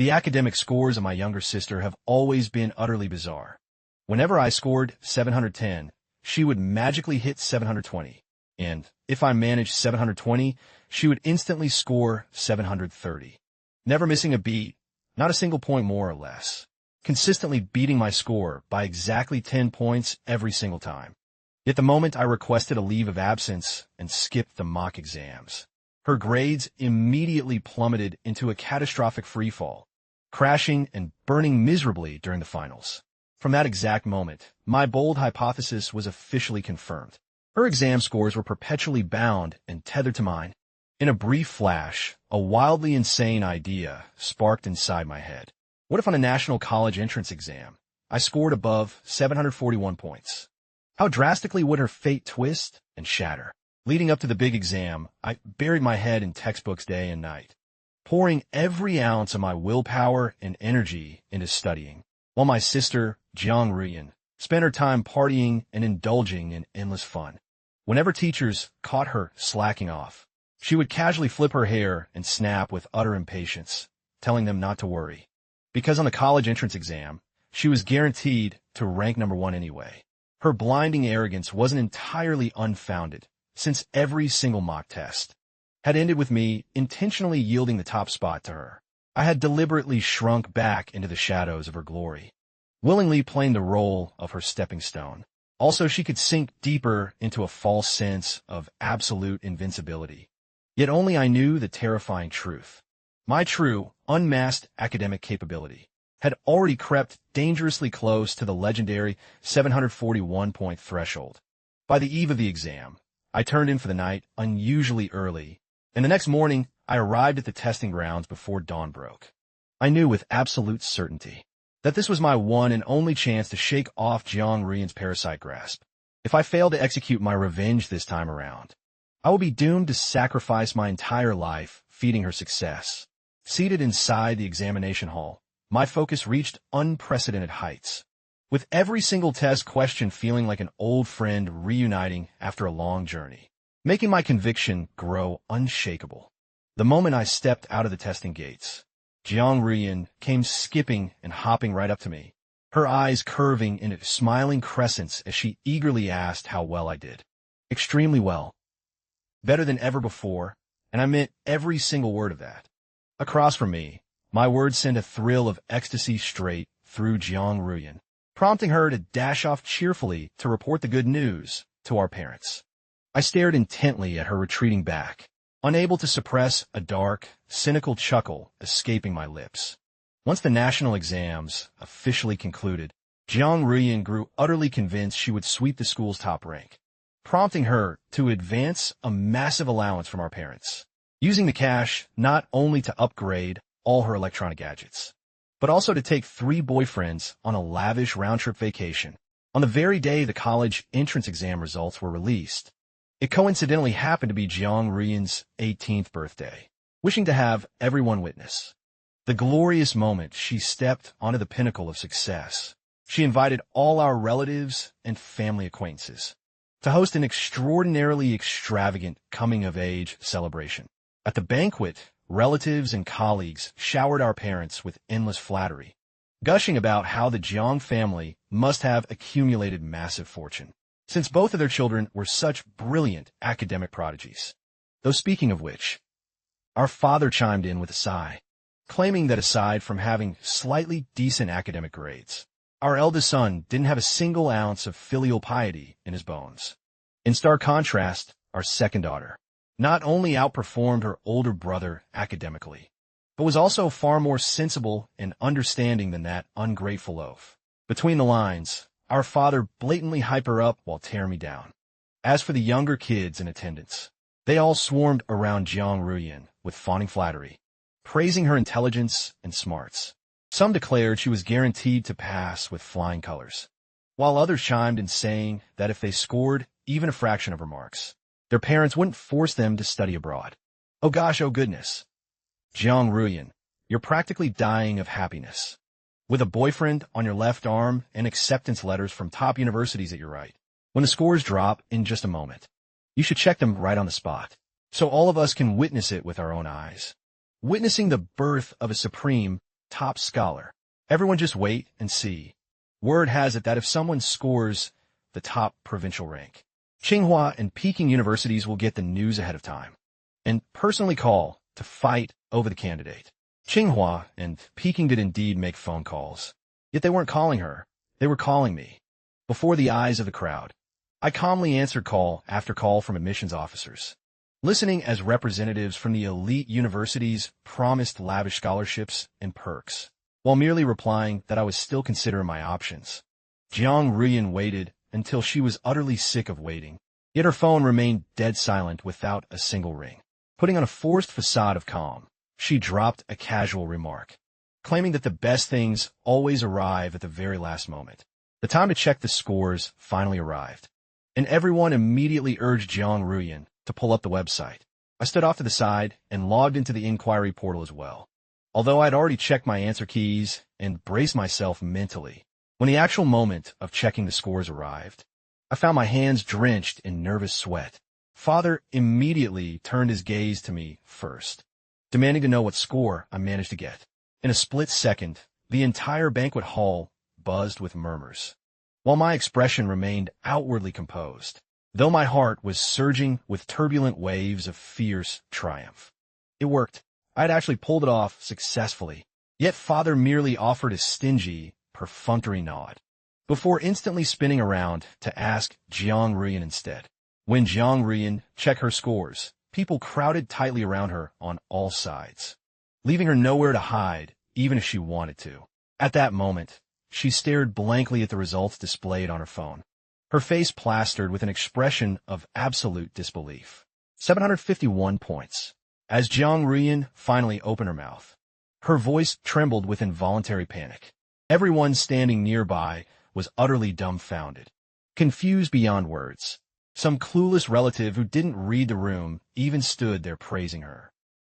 The academic scores of my younger sister have always been utterly bizarre. Whenever I scored 710, she would magically hit 720. And if I managed 720, she would instantly score 730. Never missing a beat, not a single point more or less. Consistently beating my score by exactly 10 points every single time. Yet the moment I requested a leave of absence and skipped the mock exams, her grades immediately plummeted into a catastrophic freefall, crashing and burning miserably during the finals. From that exact moment, my bold hypothesis was officially confirmed. Her exam scores were perpetually bound and tethered to mine. In a brief flash, a wildly insane idea sparked inside my head. What if on a national college entrance exam, I scored above 741 points? How drastically would her fate twist and shatter? Leading up to the big exam, I buried my head in textbooks day and night, pouring every ounce of my willpower and energy into studying, while my sister, Jiang Ruyan, spent her time partying and indulging in endless fun. Whenever teachers caught her slacking off, she would casually flip her hair and snap with utter impatience, telling them not to worry, because on the college entrance exam, she was guaranteed to rank number one anyway. Her blinding arrogance wasn't entirely unfounded, since every single mock test had ended with me intentionally yielding the top spot to her. I had deliberately shrunk back into the shadows of her glory, willingly playing the role of her stepping stone. Also, she could sink deeper into a false sense of absolute invincibility. Yet only I knew the terrifying truth. My true, unmasked academic capability had already crept dangerously close to the legendary 741-point threshold. By the eve of the exam, I turned in for the night unusually early, and the next morning I arrived at the testing grounds before dawn broke. I knew with absolute certainty that this was my one and only chance to shake off Jiang Ruyan's parasite grasp. If I failed to execute my revenge this time around, I would be doomed to sacrifice my entire life feeding her success. Seated inside the examination hall, my focus reached unprecedented heights, with every single test question feeling like an old friend reuniting after a long journey, making my conviction grow unshakable. The moment I stepped out of the testing gates, Jiang Ruyan came skipping and hopping right up to me, her eyes curving into smiling crescents as she eagerly asked how well I did. Extremely well. Better than ever before, and I meant every single word of that. Across from me, my words sent a thrill of ecstasy straight through Jiang Ruyan, prompting her to dash off cheerfully to report the good news to our parents. I stared intently at her retreating back, unable to suppress a dark, cynical chuckle escaping my lips. Once the national exams officially concluded, Jiang Ruyan grew utterly convinced she would sweep the school's top rank, prompting her to advance a massive allowance from our parents, using the cash not only to upgrade all her electronic gadgets, but also to take 3 boyfriends on a lavish round-trip vacation. On the very day the college entrance exam results were released, it coincidentally happened to be Jiang Ruyan's 18th birthday. Wishing to have everyone witness the glorious moment she stepped onto the pinnacle of success, she invited all our relatives and family acquaintances to host an extraordinarily extravagant coming-of-age celebration. At the banquet, relatives and colleagues showered our parents with endless flattery, gushing about how the Jiang family must have accumulated massive fortune, since both of their children were such brilliant academic prodigies. Though speaking of which, our father chimed in with a sigh, claiming that aside from having slightly decent academic grades, our eldest son didn't have a single ounce of filial piety in his bones. In stark contrast, our second daughter not only outperformed her older brother academically, but was also far more sensible and understanding than that ungrateful oaf. Between the lines, our father blatantly hyped her up while tearing me down. As for the younger kids in attendance, they all swarmed around Jiang Ruyan with fawning flattery, praising her intelligence and smarts. Some declared she was guaranteed to pass with flying colors, while others chimed in saying that if they scored even a fraction of her marks, their parents wouldn't force them to study abroad. Oh gosh, oh goodness. Jiang Ruyan, you're practically dying of happiness, with a boyfriend on your left arm and acceptance letters from top universities at your right. When the scores drop in just a moment, you should check them right on the spot, so all of us can witness it with our own eyes. Witnessing the birth of a supreme, top scholar. Everyone just wait and see. Word has it that if someone scores the top provincial rank, Tsinghua and Peking universities will get the news ahead of time and personally call to fight over the candidate. Tsinghua and Peking did indeed make phone calls, yet they weren't calling her. They were calling me. Before the eyes of the crowd, I calmly answered call after call from admissions officers, listening as representatives from the elite universities promised lavish scholarships and perks, while merely replying that I was still considering my options. Jiang Ruyan waited until she was utterly sick of waiting, yet her phone remained dead silent without a single ring. Putting on a forced facade of calm, she dropped a casual remark, claiming that the best things always arrive at the very last moment. The time to check the scores finally arrived, and everyone immediately urged Jiang Ruyan to pull up the website. I stood off to the side and logged into the inquiry portal as well, although I'd already checked my answer keys and braced myself mentally. When the actual moment of checking the scores arrived, I found my hands drenched in nervous sweat. Father immediately turned his gaze to me first, demanding to know what score I managed to get. In a split second, the entire banquet hall buzzed with murmurs, while my expression remained outwardly composed, though my heart was surging with turbulent waves of fierce triumph. It worked. I had actually pulled it off successfully, yet Father merely offered a stingy, perfunctory nod, before instantly spinning around to ask Jiang Ruyan instead. When Jiang Ruyan checked her scores, people crowded tightly around her on all sides, leaving her nowhere to hide, even if she wanted to. At that moment, she stared blankly at the results displayed on her phone, her face plastered with an expression of absolute disbelief. 751 points. As Jiang Ruyan finally opened her mouth, her voice trembled with involuntary panic. Everyone standing nearby was utterly dumbfounded, confused beyond words. Some clueless relative who didn't read the room even stood there praising her,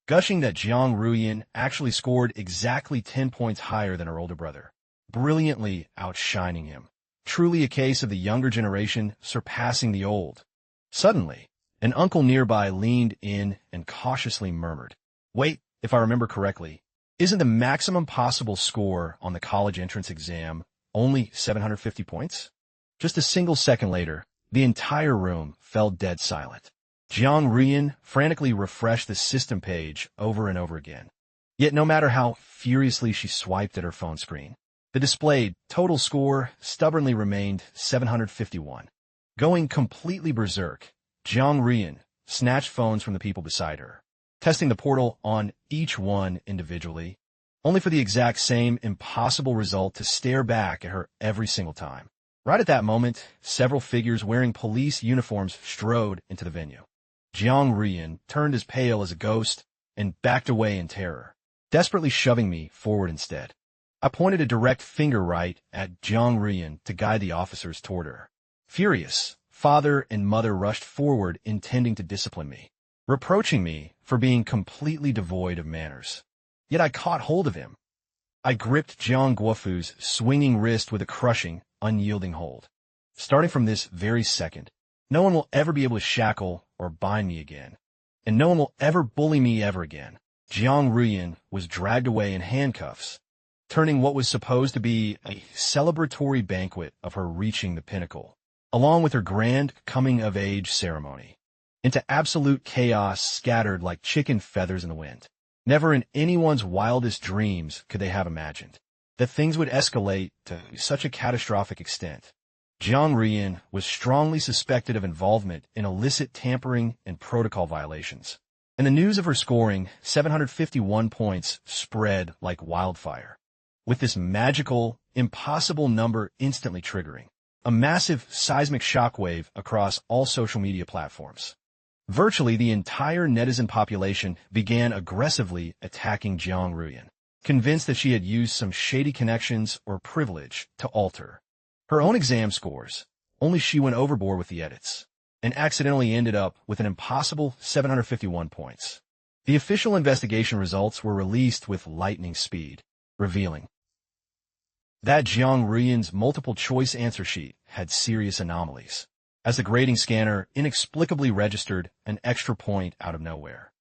gushing that Jiang Ruyan actually scored exactly 10 points higher than her older brother, brilliantly outshining him. Truly a case of the younger generation surpassing the old. Suddenly, an uncle nearby leaned in and cautiously murmured, "Wait, if I remember correctly, isn't the maximum possible score on the college entrance exam only 750 points?" Just a single second later, the entire room fell dead silent. Jiang Ruyan frantically refreshed the system page over and over again. Yet no matter how furiously she swiped at her phone screen, the displayed total score stubbornly remained 751. Going completely berserk, Jiang Ruyan snatched phones from the people beside her, testing the portal on each one individually, only for the exact same impossible result to stare back at her every single time. Right at that moment, several figures wearing police uniforms strode into the venue. Jiang Ruyan turned as pale as a ghost and backed away in terror, desperately shoving me forward instead. I pointed a direct finger right at Jiang Ruyan to guide the officers toward her. Furious, father and mother rushed forward intending to discipline me, reproaching me for being completely devoid of manners. Yet I caught hold of him. I gripped Jiang Guofu's swinging wrist with a crushing, unyielding hold. Starting from this very second, no one will ever be able to shackle or bind me again, and no one will ever bully me ever again. Jiang Ruyan was dragged away in handcuffs, turning what was supposed to be a celebratory banquet of her reaching the pinnacle, along with her grand coming-of-age ceremony, into absolute chaos scattered like chicken feathers in the wind. Never in anyone's wildest dreams could they have imagined that things would escalate to such a catastrophic extent. Jiang Ruyan was strongly suspected of involvement in illicit tampering and protocol violations, and the news of her scoring 751 points spread like wildfire, with this magical, impossible number instantly triggering a massive seismic shockwave across all social media platforms. Virtually the entire netizen population began aggressively attacking Jiang Ruyan, convinced that she had used some shady connections or privilege to alter her own exam scores. Only she went overboard with the edits and accidentally ended up with an impossible 751 points. The official investigation results were released with lightning speed, revealing that Jiang Ruyan's multiple-choice answer sheet had serious anomalies, as the grading scanner inexplicably registered an extra point out of nowhere.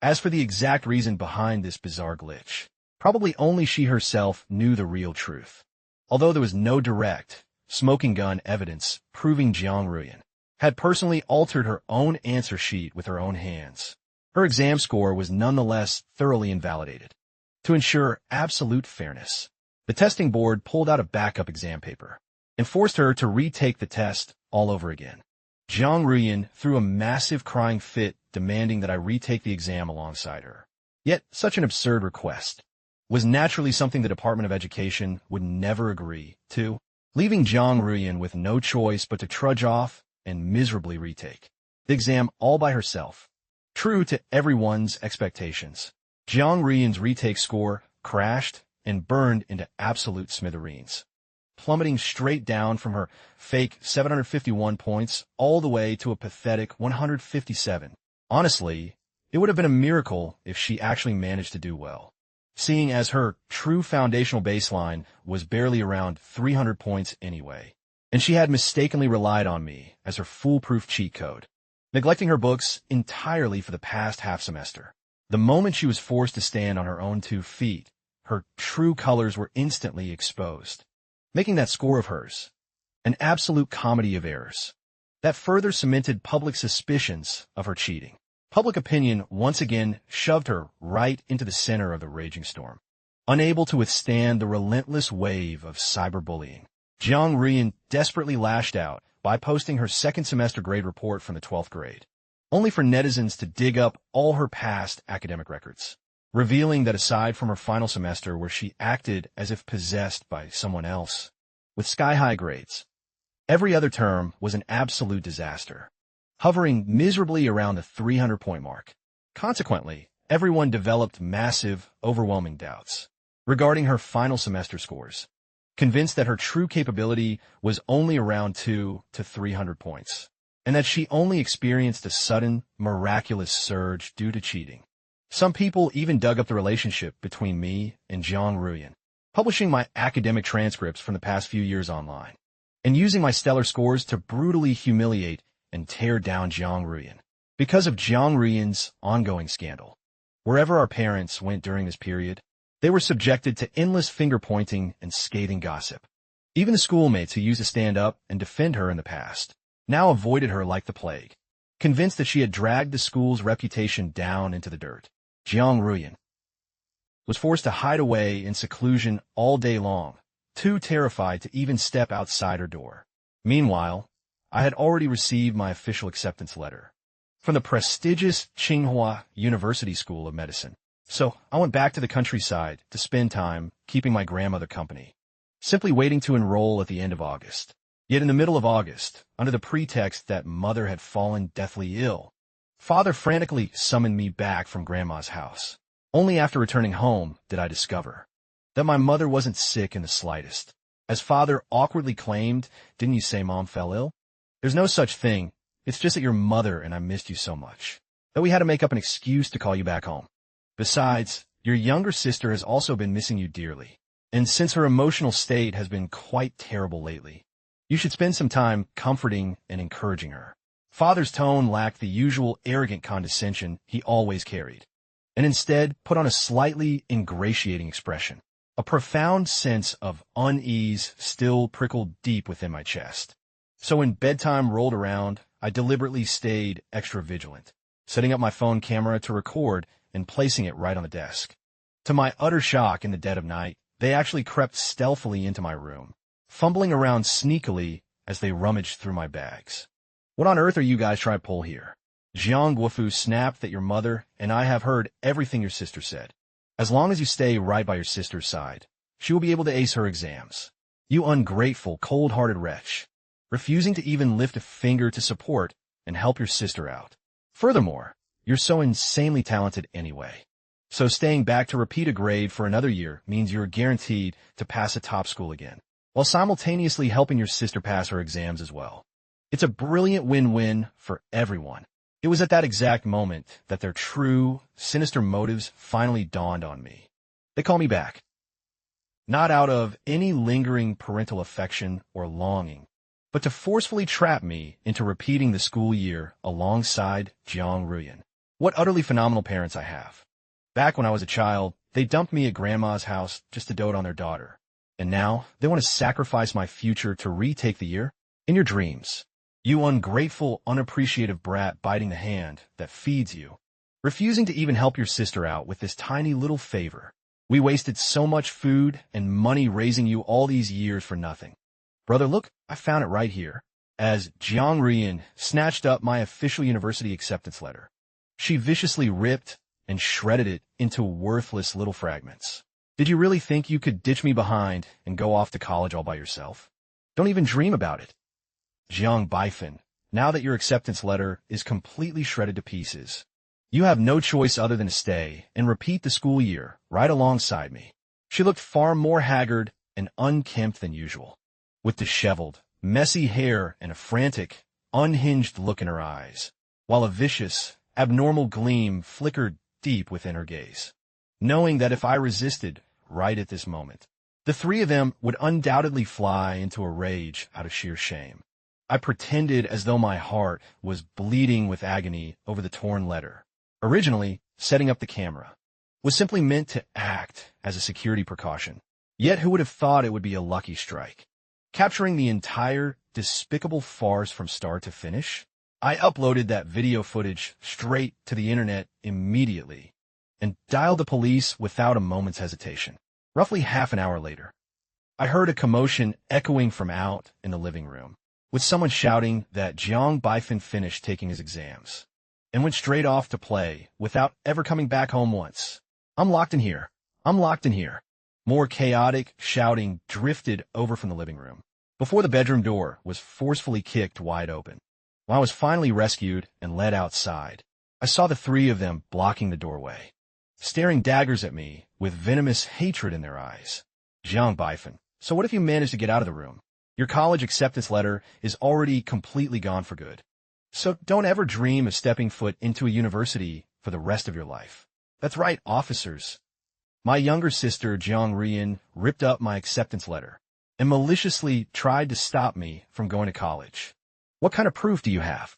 As for the exact reason behind this bizarre glitch, Probably only she herself knew the real truth. Although there was no direct, smoking gun evidence proving Jiang Ruyan had personally altered her own answer sheet with her own hands, her exam score was nonetheless thoroughly invalidated. To ensure absolute fairness, the testing board pulled out a backup exam paper and forced her to retake the test all over again. Jiang Ruyan threw a massive crying fit demanding that I retake the exam alongside her. Yet such an absurd request was naturally something the Department of Education would never agree to, leaving Jiang Ruyan with no choice but to trudge off and miserably retake the exam all by herself. True to everyone's expectations, Jiang Ruyan's retake score crashed and burned into absolute smithereens, plummeting straight down from her fake 751 points all the way to a pathetic 157. Honestly, it would have been a miracle if she actually managed to do well, seeing as her true foundational baseline was barely around 300 points anyway, and she had mistakenly relied on me as her foolproof cheat code, neglecting her books entirely for the past half semester. The moment she was forced to stand on her own 2 feet, her true colors were instantly exposed, making that score of hers an absolute comedy of errors that further cemented public suspicions of her cheating. Public opinion once again shoved her right into the center of the raging storm. Unable to withstand the relentless wave of cyberbullying, Jiang Ruyan desperately lashed out by posting her second semester grade report from the 12th grade, only for netizens to dig up all her past academic records, revealing that aside from her final semester where she acted as if possessed by someone else, with sky-high grades, every other term was an absolute disaster, hovering miserably around the 300-point mark. Consequently, everyone developed massive, overwhelming doubts regarding her final semester scores, convinced that her true capability was only around 200 to 300 points, and that she only experienced a sudden, miraculous surge due to cheating. Some people even dug up the relationship between me and Jiang Ruyan, publishing my academic transcripts from the past few years online, and using my stellar scores to brutally humiliate and tear down Jiang Ruyan. Because of Jiang Ruyan's ongoing scandal, wherever our parents went during this period, they were subjected to endless finger-pointing and scathing gossip. Even the schoolmates who used to stand up and defend her in the past now avoided her like the plague, convinced that she had dragged the school's reputation down into the dirt. Jiang Ruyan was forced to hide away in seclusion all day long, too terrified to even step outside her door. Meanwhile, I had already received my official acceptance letter from the prestigious Tsinghua University School of Medicine. So I went back to the countryside to spend time keeping my grandmother company, simply waiting to enroll at the end of August. Yet in the middle of August, under the pretext that mother had fallen deathly ill, father frantically summoned me back from grandma's house. Only after returning home did I discover that my mother wasn't sick in the slightest. As father awkwardly claimed, "Didn't you say mom fell ill?" There's no such thing. It's just that your mother and I missed you so much that we had to make up an excuse to call you back home. Besides, your younger sister has also been missing you dearly, and since her emotional state has been quite terrible lately, you should spend some time comforting and encouraging her. Father's tone lacked the usual arrogant condescension he always carried, and instead put on a slightly ingratiating expression. A profound sense of unease still prickled deep within my chest. So when bedtime rolled around, I deliberately stayed extra vigilant, setting up my phone camera to record and placing it right on the desk. To my utter shock in the dead of night, they actually crept stealthily into my room, fumbling around sneakily as they rummaged through my bags. What on earth are you guys trying to pull here? Jiang Guofu snapped that your mother and I have heard everything your sister said. As long as you stay right by your sister's side, she will be able to ace her exams. You ungrateful, cold-hearted wretch, refusing to even lift a finger to support and help your sister out. Furthermore, you're so insanely talented anyway. So staying back to repeat a grade for another year means you're guaranteed to pass a top school again, while simultaneously helping your sister pass her exams as well. It's a brilliant win-win for everyone. It was at that exact moment that their true, sinister motives finally dawned on me. They call me back, not out of any lingering parental affection or longing, but to forcefully trap me into repeating the school year alongside Jiang Ruyan. What utterly phenomenal parents I have. Back when I was a child, They dumped me at grandma's house just to dote on their daughter. And now they want to sacrifice my future to retake the year? In your dreams. You ungrateful, unappreciative brat biting the hand that feeds you. Refusing to even help your sister out with this tiny little favor. We wasted so much food and money raising you all these years for nothing. Brother, look, I found it right here. As Jiang Rian snatched up my official university acceptance letter. She viciously ripped and shredded it into worthless little fragments. Did you really think you could ditch me behind and go off to college all by yourself? Don't even dream about it. Jiang Baifeng, now that your acceptance letter is completely shredded to pieces, you have no choice other than to stay and repeat the school year right alongside me. She looked far more haggard and unkempt than usual, with disheveled, messy hair and a frantic, unhinged look in her eyes, while a vicious, abnormal gleam flickered deep within her gaze. Knowing that if I resisted right at this moment, the three of them would undoubtedly fly into a rage out of sheer shame. I pretended as though my heart was bleeding with agony over the torn letter. Originally, setting up the camera was simply meant to act as a security precaution. Yet who would have thought it would be a lucky strike? Capturing the entire despicable farce from start to finish, I uploaded that video footage straight to the internet immediately and dialed the police without a moment's hesitation. Roughly half an hour later, I heard a commotion echoing from out in the living room, with someone shouting that Jiang Baifeng finished taking his exams and went straight off to play without ever coming back home once. I'm locked in here. I'm locked in here. More chaotic shouting drifted over from the living room before the bedroom door was forcefully kicked wide open. When I was finally rescued and led outside, I saw the three of them blocking the doorway, staring daggers at me with venomous hatred in their eyes. Jiang Baifeng, so what if you manage to get out of the room? Your college acceptance letter is already completely gone for good. So don't ever dream of stepping foot into a university for the rest of your life. That's right, officers. My younger sister, Jiang Rian, ripped up my acceptance letter and maliciously tried to stop me from going to college. What kind of proof do you have?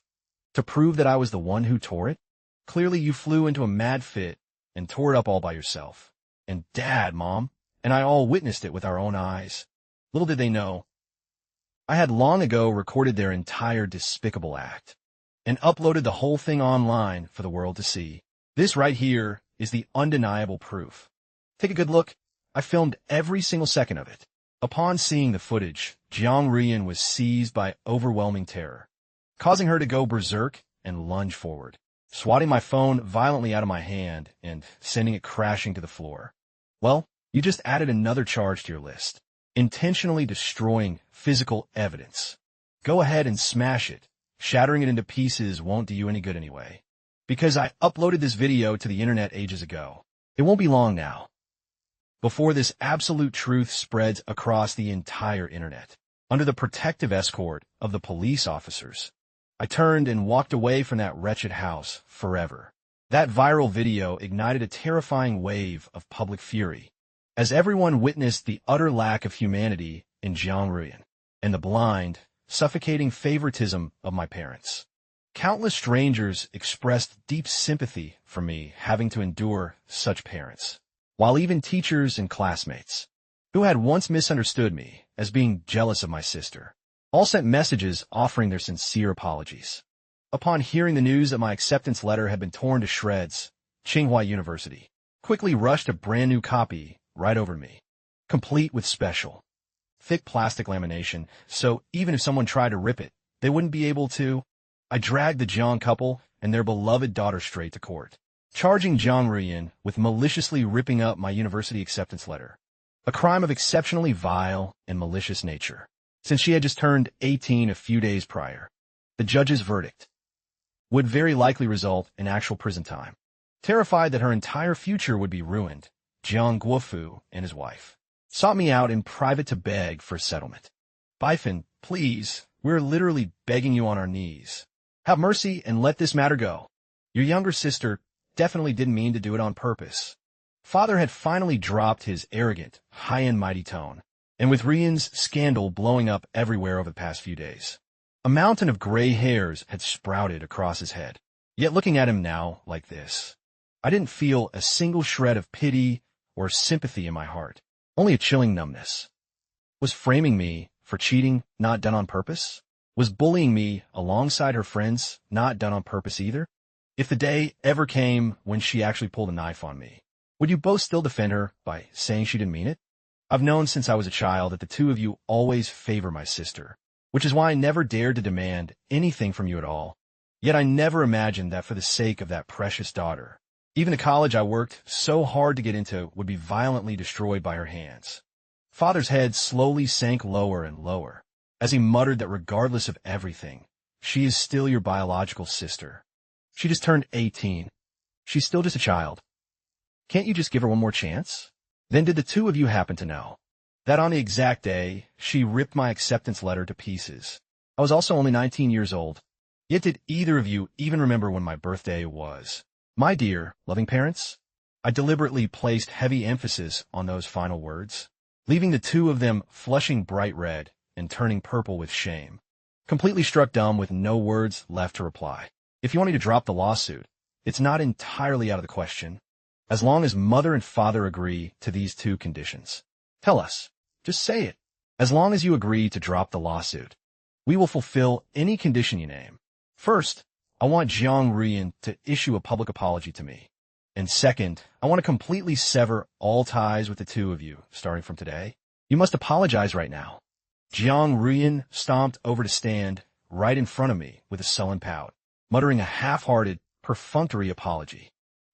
To prove that I was the one who tore it? Clearly you flew into a mad fit and tore it up all by yourself. And Dad, Mom, and I all witnessed it with our own eyes. Little did they know, I had long ago recorded their entire despicable act and uploaded the whole thing online for the world to see. This right here is the undeniable proof. Take a good look. I filmed every single second of it. Upon seeing the footage, Jiang Rian was seized by overwhelming terror, causing her to go berserk and lunge forward, swatting my phone violently out of my hand and sending it crashing to the floor. Well, you just added another charge to your list. Intentionally destroying physical evidence. Go ahead and smash it. Shattering it into pieces won't do you any good anyway. Because I uploaded this video to the internet ages ago. It won't be long now before this absolute truth spreads across the entire internet. Under the protective escort of the police officers, I turned and walked away from that wretched house forever. That viral video ignited a terrifying wave of public fury, as everyone witnessed the utter lack of humanity in Jiang Rian and the blind, suffocating favoritism of my parents. Countless strangers expressed deep sympathy for me having to endure such parents, while even teachers and classmates, who had once misunderstood me as being jealous of my sister, all sent messages offering their sincere apologies. Upon hearing the news that my acceptance letter had been torn to shreds, Tsinghua University quickly rushed a brand new copy right over to me, complete with special, thick plastic lamination, so even if someone tried to rip it, they wouldn't be able to. I dragged the Jiang couple and their beloved daughter straight to court, charging Jiang Rian with maliciously ripping up my university acceptance letter, a crime of exceptionally vile and malicious nature, since she had just turned 18 a few days prior. The judge's verdict would very likely result in actual prison time. Terrified that her entire future would be ruined, Jiang Guofu and his wife sought me out in private to beg for a settlement. Baifeng, please, we're literally begging you on our knees. Have mercy and let this matter go. Your younger sister definitely didn't mean to do it on purpose. Father had finally dropped his arrogant, high-and-mighty tone, and with Rian's scandal blowing up everywhere over the past few days, a mountain of gray hairs had sprouted across his head. Yet looking at him now like this, I didn't feel a single shred of pity or sympathy in my heart. Only a chilling numbness. Was framing me for cheating not done on purpose? Was bullying me alongside her friends not done on purpose either? If the day ever came when she actually pulled a knife on me, would you both still defend her by saying she didn't mean it? I've known since I was a child that the two of you always favor my sister, which is why I never dared to demand anything from you at all. Yet I never imagined that for the sake of that precious daughter, even the college I worked so hard to get into would be violently destroyed by her hands. Father's head slowly sank lower and lower as he muttered that regardless of everything, she is still your biological sister. She just turned 18. She's still just a child. Can't you just give her one more chance? Then did the two of you happen to know that on the exact day, she ripped my acceptance letter to pieces? I was also only 19 years old. Yet did either of you even remember when my birthday was? My dear, loving parents, I deliberately placed heavy emphasis on those final words, leaving the two of them flushing bright red and turning purple with shame, completely struck dumb with no words left to reply. If you want me to drop the lawsuit, it's not entirely out of the question, as long as mother and father agree to these two conditions. Tell us. Just say it. As long as you agree to drop the lawsuit, we will fulfill any condition you name. First, I want Jiang Ruyan to issue a public apology to me. And second, I want to completely sever all ties with the two of you, starting from today. You must apologize right now. Jiang Ruyan stomped over to stand right in front of me with a sullen pout, muttering a half-hearted, perfunctory apology.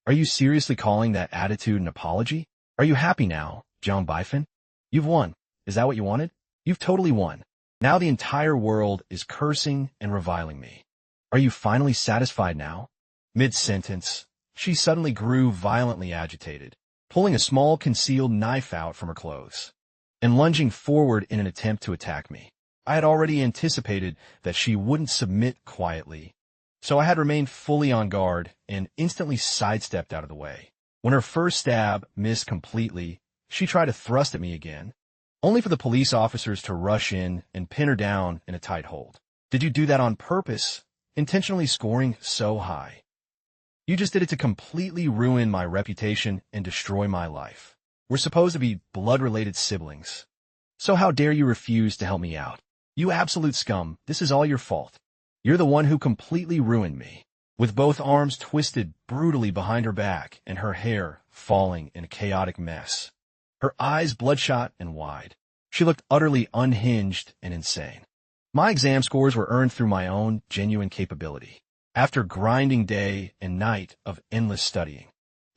Are you seriously calling that attitude an apology? Are you happy now, Jiang Baifan? You've won. Is that what you wanted? You've totally won. Now the entire world is cursing and reviling me. Are you finally satisfied now? Mid-sentence, she suddenly grew violently agitated, pulling a small concealed knife out from her clothes and lunging forward in an attempt to attack me. I had already anticipated that she wouldn't submit quietly, so I had remained fully on guard and instantly sidestepped out of the way. When her first stab missed completely, she tried to thrust at me again, only for the police officers to rush in and pin her down in a tight hold. Did you do that on purpose, intentionally scoring so high? You just did it to completely ruin my reputation and destroy my life. We're supposed to be blood-related siblings. So how dare you refuse to help me out? You absolute scum, this is all your fault. You're the one who completely ruined me. With both arms twisted brutally behind her back and her hair falling in a chaotic mess, her eyes bloodshot and wide, she looked utterly unhinged and insane. My exam scores were earned through my own genuine capability, after grinding day and night of endless studying.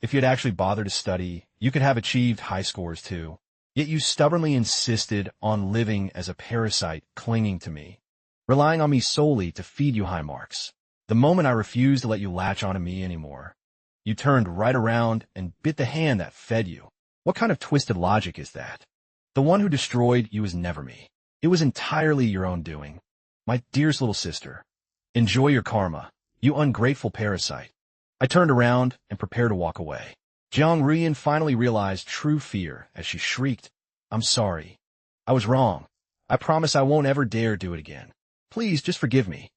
If you had actually bothered to study, you could have achieved high scores too. Yet you stubbornly insisted on living as a parasite clinging to me, relying on me solely to feed you high marks. The moment I refused to let you latch onto me anymore, you turned right around and bit the hand that fed you. What kind of twisted logic is that? The one who destroyed you was never me. It was entirely your own doing. My dearest little sister, enjoy your karma, you ungrateful parasite. I turned around and prepared to walk away. Jiang Ruyan finally realized true fear as she shrieked, I'm sorry. I was wrong. I promise I won't ever dare do it again. Please, just forgive me.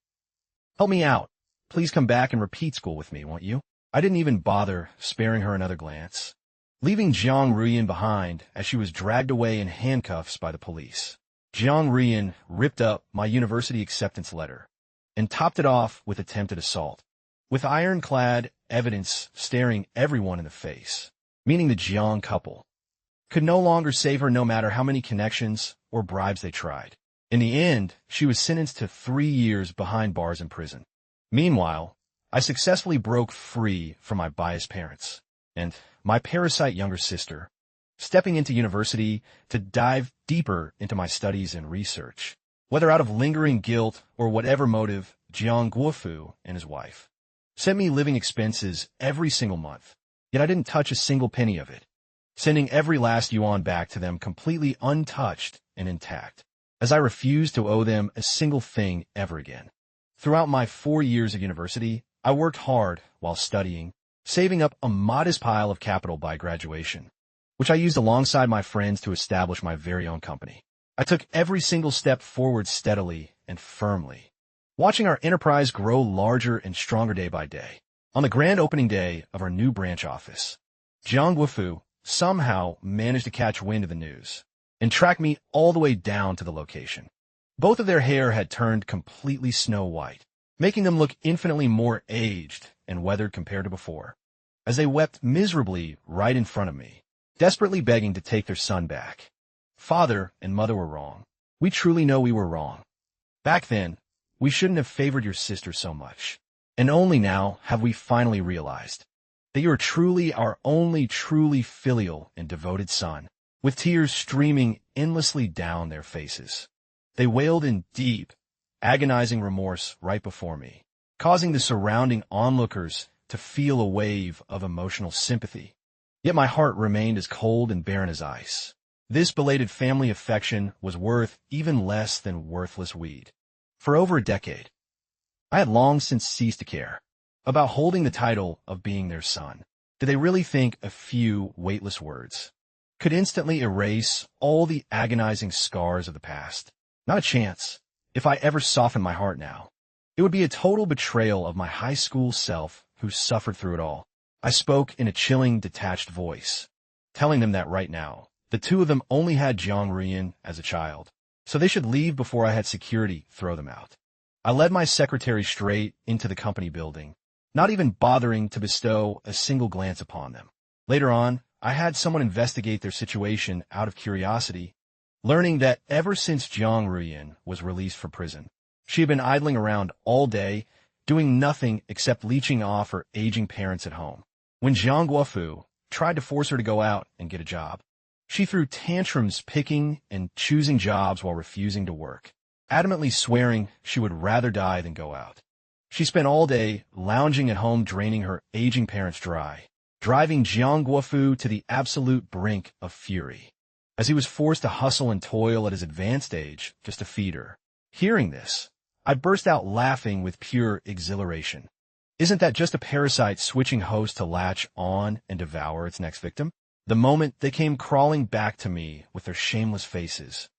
Help me out. Please come back and repeat school with me, won't you? I didn't even bother sparing her another glance, leaving Jiang Ruyan behind as she was dragged away in handcuffs by the police. Jiang Ruyan ripped up my university acceptance letter and topped it off with attempted assault, with ironclad evidence staring everyone in the face, meaning the Jiang couple could no longer save her no matter how many connections or bribes they tried. In the end, she was sentenced to 3 years behind bars in prison. Meanwhile, I successfully broke free from my biased parents and my parasite younger sister, stepping into university to dive deeper into my studies and research, whether out of lingering guilt or whatever motive. Jiang Guofu and his wife sent me living expenses every single month, yet I didn't touch a single penny of it, sending every last yuan back to them completely untouched and intact, as I refused to owe them a single thing ever again. Throughout my 4 years of university, I worked hard while studying, saving up a modest pile of capital by graduation, which I used alongside my friends to establish my very own company. I took every single step forward steadily and firmly, watching our enterprise grow larger and stronger day by day. On the grand opening day of our new branch office, Jiang Guofu somehow managed to catch wind of the news and track me all the way down to the location. Both of their hair had turned completely snow white, making them look infinitely more aged and weathered compared to before, as they wept miserably right in front of me, desperately begging to take their son back. Father and mother were wrong. We truly know we were wrong. Back then, we shouldn't have favored your sister so much, and only now have we finally realized that you are truly our only truly filial and devoted son, with tears streaming endlessly down their faces. They wailed in deep, agonizing remorse right before me, causing the surrounding onlookers to feel a wave of emotional sympathy. Yet my heart remained as cold and barren as ice. This belated family affection was worth even less than worthless weed. For over a decade, I had long since ceased to care about holding the title of being their son. Did they really think a few weightless words could instantly erase all the agonizing scars of the past? Not a chance. If I ever softened my heart now, it would be a total betrayal of my high school self who suffered through it all. I spoke in a chilling, detached voice, telling them that right now, the two of them only had Jiang Ruyan as a child, so they should leave before I had security throw them out. I led my secretary straight into the company building, not even bothering to bestow a single glance upon them. Later on, I had someone investigate their situation out of curiosity, learning that ever since Jiang Ruyan was released from prison, she had been idling around all day, doing nothing except leeching off her aging parents at home. When Jiang Guofu tried to force her to go out and get a job, she threw tantrums picking and choosing jobs while refusing to work, adamantly swearing she would rather die than go out. She spent all day lounging at home, draining her aging parents dry, driving Jiang Guofu to the absolute brink of fury, as he was forced to hustle and toil at his advanced age just to feed her. Hearing this, I burst out laughing with pure exhilaration. Isn't that just a parasite switching host to latch on and devour its next victim? The moment they came crawling back to me with their shameless faces,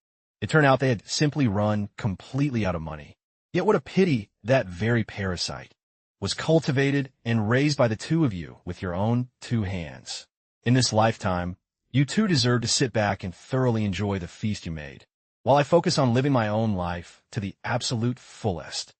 it turned out they had simply run completely out of money. Yet what a pity that very parasite was cultivated and raised by the two of you with your own two hands. In this lifetime, you two deserve to sit back and thoroughly enjoy the feast you made, while I focus on living my own life to the absolute fullest.